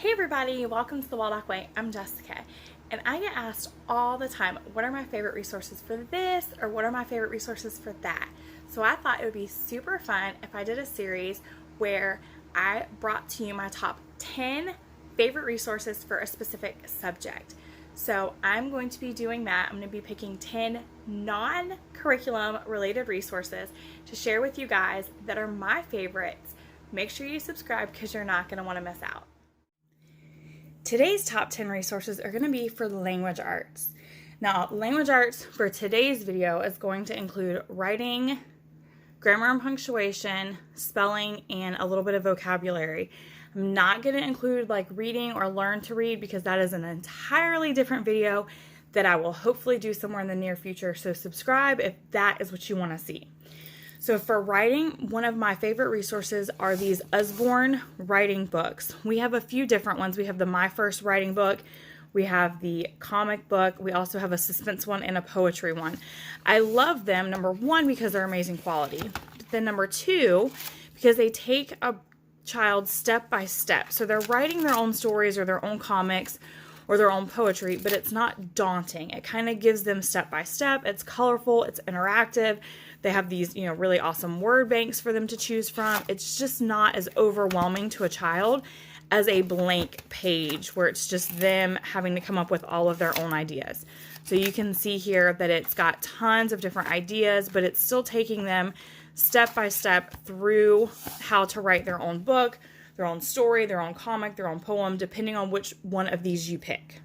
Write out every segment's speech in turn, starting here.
Hey everybody, welcome to the Waldock Way. I'm Jessica, and I get asked all the time, what are my favorite resources for this, or what are my favorite resources for that? So I thought it would be super fun if I did a series where I brought to you my top 10 favorite resources for a specific subject. So I'm going to be doing that. I'm going to be picking 10 non-curriculum related resources to share with you guys that are my favorites. Make sure you subscribe because you're not going to want to miss out. Today's top 10 resources are going to be for language arts. Now, language arts for today's video is going to include writing, grammar and punctuation, spelling, and a little bit of vocabulary. I'm not going to include like reading or learn to read because that is an entirely different video that I will hopefully do somewhere in the near future. So subscribe if that is what you want to see. So for writing, one of my favorite resources are these Usborne writing books. We have a few different ones. We have the My First Writing Book. We have the comic book. We also have a suspense one and a poetry one. I love them, number one, because they're amazing quality. But then number two, because they take a child step by step. So they're writing their own stories or their own comics or their own poetry, but it's not daunting. It kind of gives them step by step. It's colorful, it's interactive. They have these, really awesome word banks for them to choose from. It's just not as overwhelming to a child as a blank page where it's just them having to come up with all of their own ideas. So you can see here that it's got tons of different ideas, but it's still taking them step by step through how to write their own book, their own story, their own comic, their own poem, depending on which one of these you pick.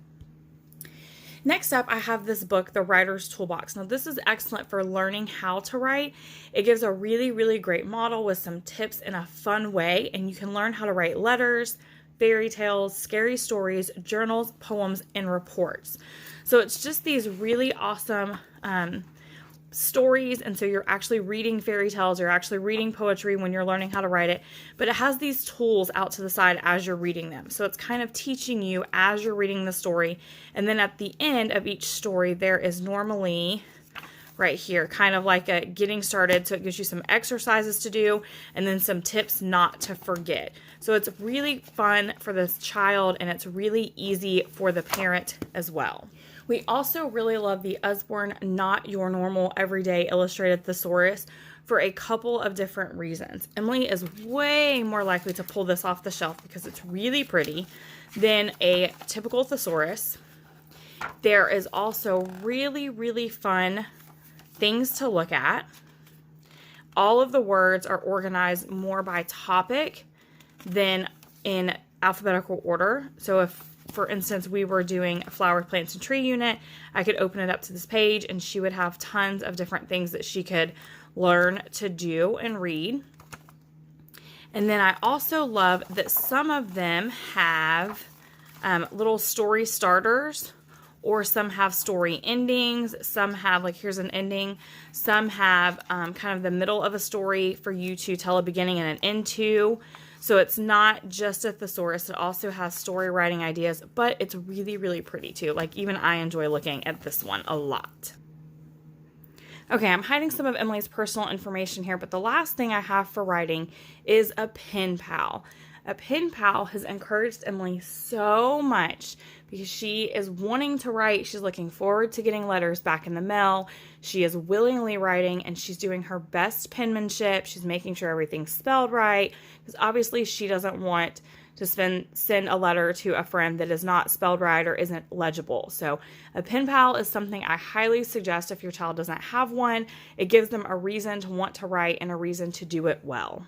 Next up, I have this book, The Writers Toolbox. Now, this is excellent for learning how to write. It gives a really, really great model with some tips in a fun way, and you can learn how to write letters, fairy tales, scary stories, journals, poems, and reports. So it's just these really awesome stories, and so you're actually reading fairy tales, you're actually reading poetry when you're learning how to write it, but it has these tools out to the side as you're reading them. So it's kind of teaching you as you're reading the story, and then at the end of each story there is normally right here kind of like a getting started, so it gives you some exercises to do and then some tips not to forget. So it's really fun for this child, and it's really easy for the parent as well. We also really love the Usborne Not Your Normal Everyday Illustrated Thesaurus for a couple of different reasons. Emily is way more likely to pull this off the shelf because it's really pretty than a typical thesaurus. There is also really, really fun things to look at. All of the words are organized more by topic than in alphabetical order. So if, for instance, we were doing a flower, plants, and tree unit, I could open it up to this page and she would have tons of different things that she could learn to do and read. And then I also love that some of them have little story starters, or some have story endings. Some have, like, here's an ending. Some have kind of the middle of a story for you to tell a beginning and an end to. So it's not just a thesaurus, it also has story writing ideas, but it's really, really pretty too. Like, even I enjoy looking at this one a lot. Okay, I'm hiding some of Emily's personal information here, but the last thing I have for writing is a pen pal. A pen pal has encouraged Emily so much because she is wanting to write. She's looking forward to getting letters back in the mail. She is willingly writing, and she's doing her best penmanship. She's making sure everything's spelled right because obviously she doesn't want to send a letter to a friend that is not spelled right or isn't legible. So a pen pal is something I highly suggest if your child doesn't have one. It gives them a reason to want to write and a reason to do it well.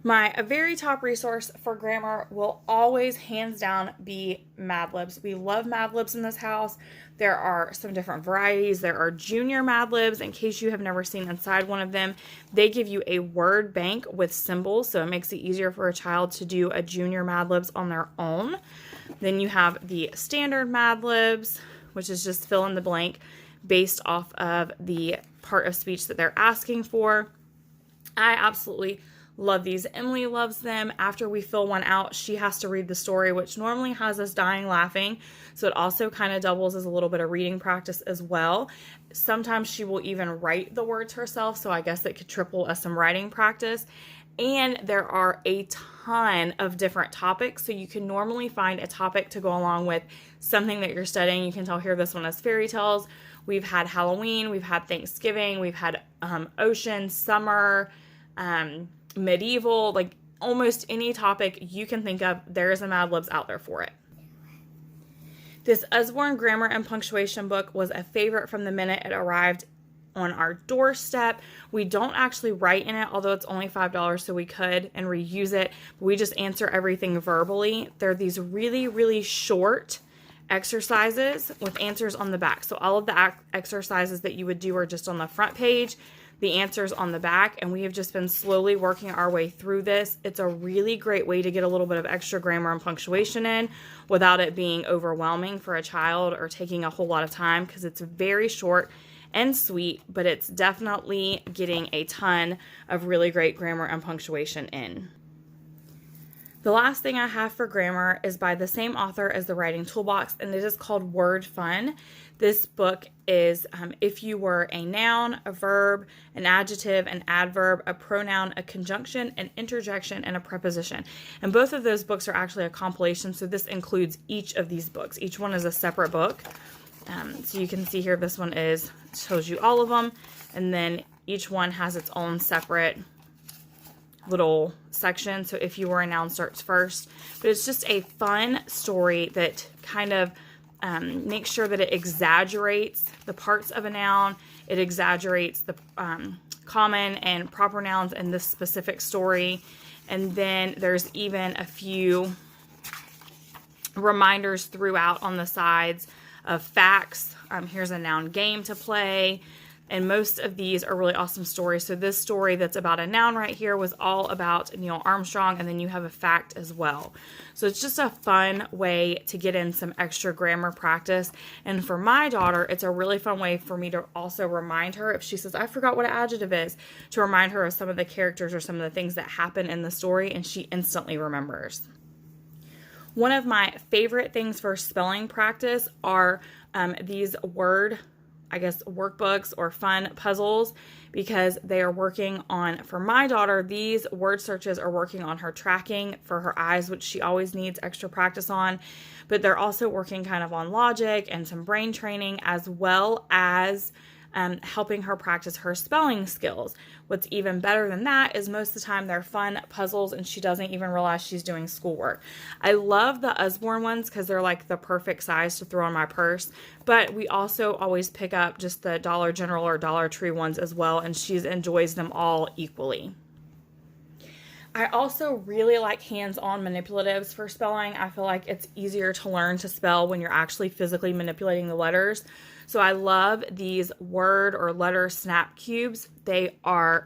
My very top resource for grammar will always, hands down, be Madlibs. We love Madlibs in this house. There are some different varieties. There are junior Madlibs. In case you have never seen inside one of them, they give you a word bank with symbols, so it makes it easier for a child to do a junior Madlibs on their own. Then you have the standard Madlibs, which is just fill in the blank based off of the part of speech that they're asking for. I absolutely love these. Emily loves them. After we fill one out, she has to read the story, which normally has us dying laughing. So it also kind of doubles as a little bit of reading practice as well. Sometimes she will even write the words herself, so I guess it could triple as some writing practice. And there are a ton of different topics. So you can normally find a topic to go along with something that you're studying. You can tell here this one is fairy tales. We've had Halloween, we've had Thanksgiving, we've had ocean, summer, medieval, like almost any topic you can think of, there is a Madlibs out there for it. This Usborne grammar and punctuation book was a favorite from the minute it arrived on our doorstep. We don't actually write in it, although it's only $5, so we could and reuse it. We just answer everything verbally. They're these really, really short exercises with answers on the back. So all of the exercises that you would do are just on the front page, the answers on the back, and we have just been slowly working our way through this. It's a really great way to get a little bit of extra grammar and punctuation in without it being overwhelming for a child or taking a whole lot of time, because it's very short and sweet, but it's definitely getting a ton of really great grammar and punctuation in. The last thing I have for grammar is by the same author as the Writing Toolbox, and it is called Word Fun. This book is if you were a noun, a verb, an adjective, an adverb, a pronoun, a conjunction, an interjection, and a preposition. And both of those books are actually a compilation, so this includes each of these books. Each one is a separate book. So you can see here, this one shows you all of them, and then each one has its own separate little section. So if you were a noun starts first, but it's just a fun story that kind of makes sure that it exaggerates the parts of a noun. It exaggerates the common and proper nouns in this specific story. And then there's even a few reminders throughout on the sides of facts. Here's a noun game to play. And most of these are really awesome stories. So this story that's about a noun right here was all about Neil Armstrong, and then you have a fact as well. So it's just a fun way to get in some extra grammar practice. And for my daughter, it's a really fun way for me to also remind her, if she says, I forgot what an adjective is, to remind her of some of the characters or some of the things that happen in the story, and she instantly remembers. One of my favorite things for spelling practice are these workbooks or fun puzzles, because they are working on, for my daughter, these word searches are working on her tracking for her eyes, which she always needs extra practice on, but they're also working kind of on logic and some brain training, as well as helping her practice her spelling skills. What's even better than that is most of the time they're fun puzzles and she doesn't even realize she's doing schoolwork. I love the Usborne ones because they're like the perfect size to throw in my purse, but we also always pick up just the Dollar General or Dollar Tree ones as well, and she enjoys them all equally. I also really like hands-on manipulatives for spelling. I feel like it's easier to learn to spell when you're actually physically manipulating the letters. So I love these word or letter snap cubes. They are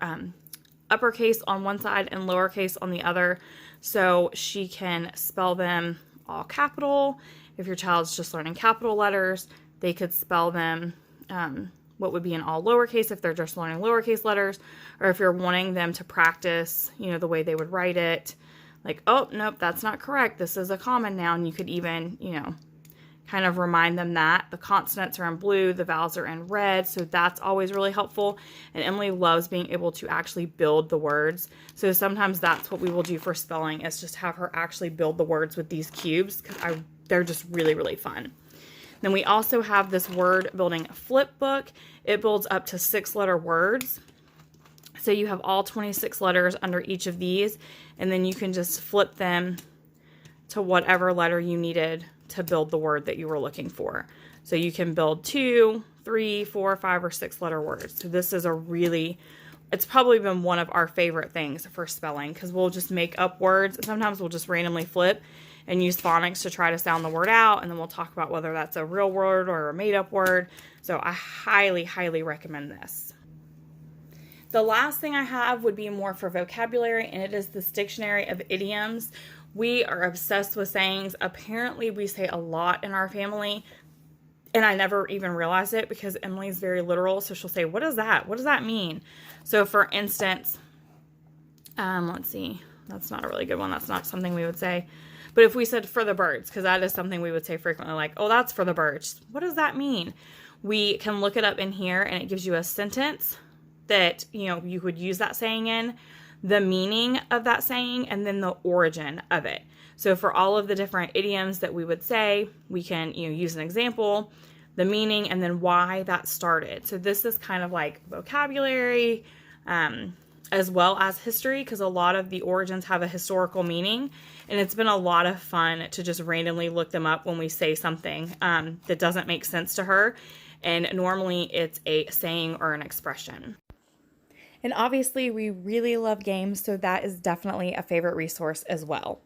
uppercase on one side and lowercase on the other. So she can spell them all capital. If your child's just learning capital letters, they could spell them what would be in all lowercase if they're just learning lowercase letters, or if you're wanting them to practice, the way they would write it, like, oh, nope, that's not correct. This is a common noun. You could even, kind of remind them that the consonants are in blue, the vowels are in red. So that's always really helpful. And Emily loves being able to actually build the words. So sometimes that's what we will do for spelling, is just have her actually build the words with these cubes, because they're just really, really fun. Then we also have this word building flip book. It builds up to 6-letter words. So you have all 26 letters under each of these, and then you can just flip them to whatever letter you needed to build the word that you were looking for. So you can build 2, 3, 4, 5, or 6-letter words. So this is it's probably been one of our favorite things for spelling, because we'll just make up words, and sometimes we'll just randomly flip and use phonics to try to sound the word out, and then we'll talk about whether that's a real word or a made-up word. So I highly, highly recommend this. The last thing I have would be more for vocabulary, and it is this dictionary of idioms. We are obsessed with sayings. Apparently, we say a lot in our family, and I never even realized it because Emily's very literal, so she'll say, what is that? What does that mean? So, for instance, let's see. That's not a really good one. That's not something we would say. But if we said for the birds, because that is something we would say frequently, like, oh, that's for the birds. What does that mean? We can look it up in here, and it gives you a sentence that, you would use that saying in. the meaning of that saying, and then the origin of it. So for all of the different idioms that we would say, we can use an example, the meaning, and then why that started. So this is kind of like vocabulary, as well as history, because a lot of the origins have a historical meaning, and it's been a lot of fun to just randomly look them up when we say something that doesn't make sense to her, and normally it's a saying or an expression. And obviously we really love games, so that is definitely a favorite resource as well.